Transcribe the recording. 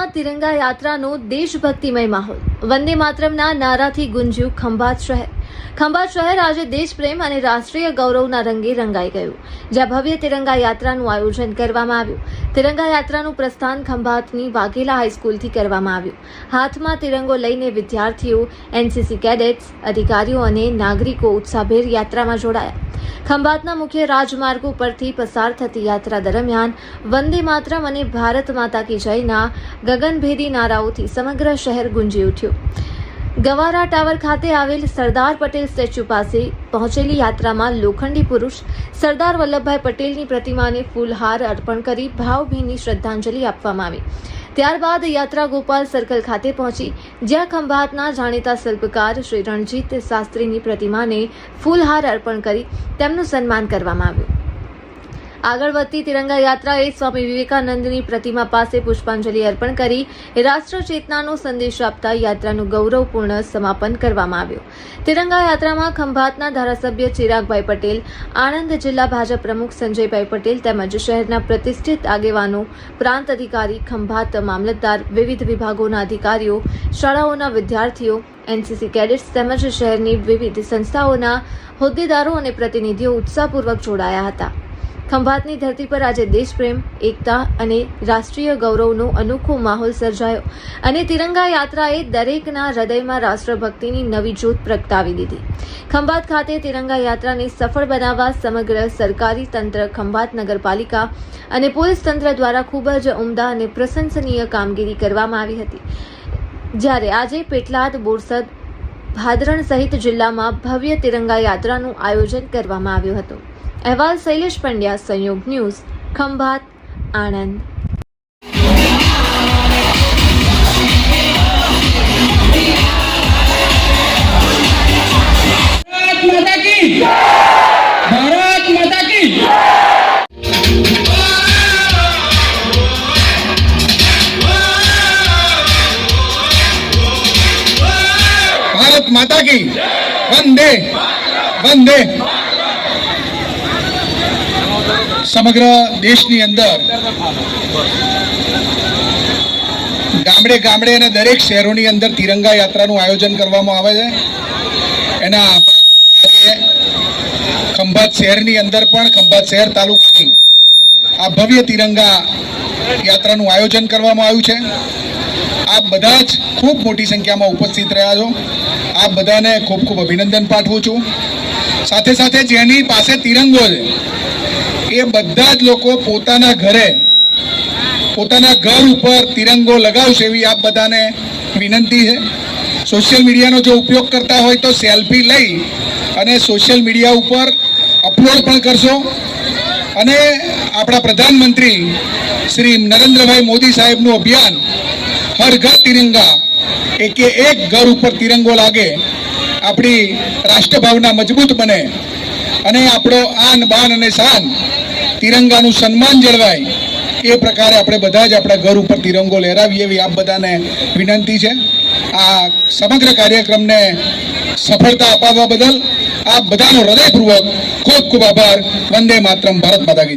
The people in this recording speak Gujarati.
ખંભાતમાં તિરંગા યાત્રાનો દેશભક્તિમય માહોલ, વંદે માતરમના નારાથી ગુંજ્યું ખંભાત શહેર. ખંભાત શહેર આજે દેશપ્રેમ અને રાષ્ટ્રીય ગૌરવના રંગે રંગાઈ ગયું, જ્યાં ભવ્ય તિરંગા યાત્રાનું આયોજન કરવામાં આવ્યું. તિરંગા યાત્રાનું પ્રસ્થાન ખંભાતની વાઘેલા હાઈસ્કૂલથી કરવામાં આવ્યું. હાથમાં તિરંગો લઈને વિદ્યાર્થીઓ, એનસીસી કેડેટ્સ, અધિકારીઓ અને નાગરિકો ઉત્સાહભેર યાત્રામાં જોડાયા. ખંભાતના મુખ્ય રાજમાર્ગો પરથી પસાર થતી યાત્રા દરમિયાન વંદે માતરમ અને ભારત માતા કી જયના ગગનભેદી નારાઓથી સમગ્ર શહેર ગુંજી ઉઠ્યું. ગવારા ટાવર ખાતે આવેલ સરદાર પટેલ સ્ટેચ્યુ પાસે પહોંચેલી યાત્રામાં લોખંડી પુરુષ સરદાર વલ્લભભાઈ પટેલની પ્રતિમાને ફૂલહાર અર્પણ કરી ભાવભીની શ્રદ્ધાંજલિ આપવામાં આવી. ત્યારબાદ યાત્રા ગોપાલ સર્કલ ખાતે પહોંચી, જ્યાં ખંભાતના જાણીતા શિલ્પકાર શ્રી રણજીત શાસ્ત્રીની પ્રતિમાને ફૂલહાર અર્પણ કરી તેમનું સન્માન કરવામાં આવ્યું. આગળ વધતી તિરંગા યાત્રાએ સ્વામી વિવેકાનંદની પ્રતિમા પાસે પુષ્પાંજલિ અર્પણ કરી રાષ્ટ્ર ચેતનાનો સંદેશ આપતા યાત્રાનું ગૌરવપૂર્ણ સમાપન કરવામાં આવ્યું. તિરંગા યાત્રામાં ખંભાતના ધારાસભ્ય ચિરાગભાઈ પટેલ, આણંદ જિલ્લા ભાજપ પ્રમુખ સંજયભાઈ પટેલ તેમજ શહેરના પ્રતિષ્ઠિત આગેવાનો, પ્રાંત અધિકારી, ખંભાત મામલતદાર, વિવિધ વિભાગોના અધિકારીઓ, શાળાઓના વિદ્યાર્થીઓ, એનસીસી કેડેટ્સ તેમજ શહેરની વિવિધ સંસ્થાઓના હોદ્દેદારો અને પ્રતિનિધિઓ ઉત્સાહપૂર્વક જોડાયા હતા. ખંભાતની ધરતી પર આજે દેશપ્રેમ, એકતા અને રાષ્ટ્રીય ગૌરવનો અનોખો માહોલ સર્જાયો અને તિરંગા યાત્રાએ દરેકના હૃદયમાં રાષ્ટ્રભક્તિની નવી જ્યોત પ્રગટાવી દીધી. ખંભાત ખાતે તિરંગા યાત્રાને સફળ બનાવવા સમગ્ર સરકારી તંત્ર, ખંભાત નગરપાલિકા અને પોલીસ તંત્ર દ્વારા ખૂબ જ ઉમદા અને પ્રશંસનીય કામગીરી કરવામાં આવી હતી. જ્યારે આજે પેટલાદ, બોરસદ, ભાદરણ સહિત જિલ્લામાં ભવ્ય તિરંગા યાત્રાનું આયોજન કરવામાં આવ્યું હતું. અહેવાલ શૈલેષ પંડ્યા, સંયોગ ન્યૂઝ, ખંભાત, આણંદ. ભારત માતા કી વંદે વંદે. સમગ્ર દેશની અંદર ગામડે ગામડે અને દરેક શહેરોની અંદર તિરંગા યાત્રાનું આયોજન કરવામાં આવે છે. એના ખંભાત શહેરની અંદર પણ ખંભાત શહેર તાલુકાની આ ભવ્ય તિરંગા યાત્રાનું આયોજન કરવામાં આવ્યું છે. આપ બધા જ ખૂબ મોટી સંખ્યામાં ઉપસ્થિત રહ્યા છો. આપ બધાને ખૂબ ખૂબ અભિનંદન પાઠવું છું. સાથે સાથે જેની પાસે તિરંગો છે એ બધા જ લોકો પોતાના ઘર ઉપર તિરંગો લગાવશે એવી આપ બધાને વિનંતી છે. સોશિયલ મીડિયાનો જો ઉપયોગ કરતા હોય તો સેલ્ફી લઈ અને સોશિયલ મીડિયા ઉપર અપલોડ પણ કરશો. અને આપણા પ્રધાનમંત્રી શ્રી નરેન્દ્રભાઈ મોદી સાહેબનું અભિયાન હર ઘર તિરંગા, એક ઘર ઉપર તિરંગો લાગે, આપણી રાષ્ટ્રભાવના મજબૂત બને અને આપણો આન બાન અને શાન તિરંગાનું સન્માન જળવાય, એ પ્રકારે આપણે બધા જ આપણા ઘર ઉપર તિરંગો લહેરાવીએ એવી આપ બધાને વિનંતી છે. આ સમગ્ર કાર્યક્રમને સફળતા અપાવવા બદલ આપ બધાનો હૃદયપૂર્વક ખૂબ ખૂબ આભાર. વંદે માતરમ. ભારત માતા કી.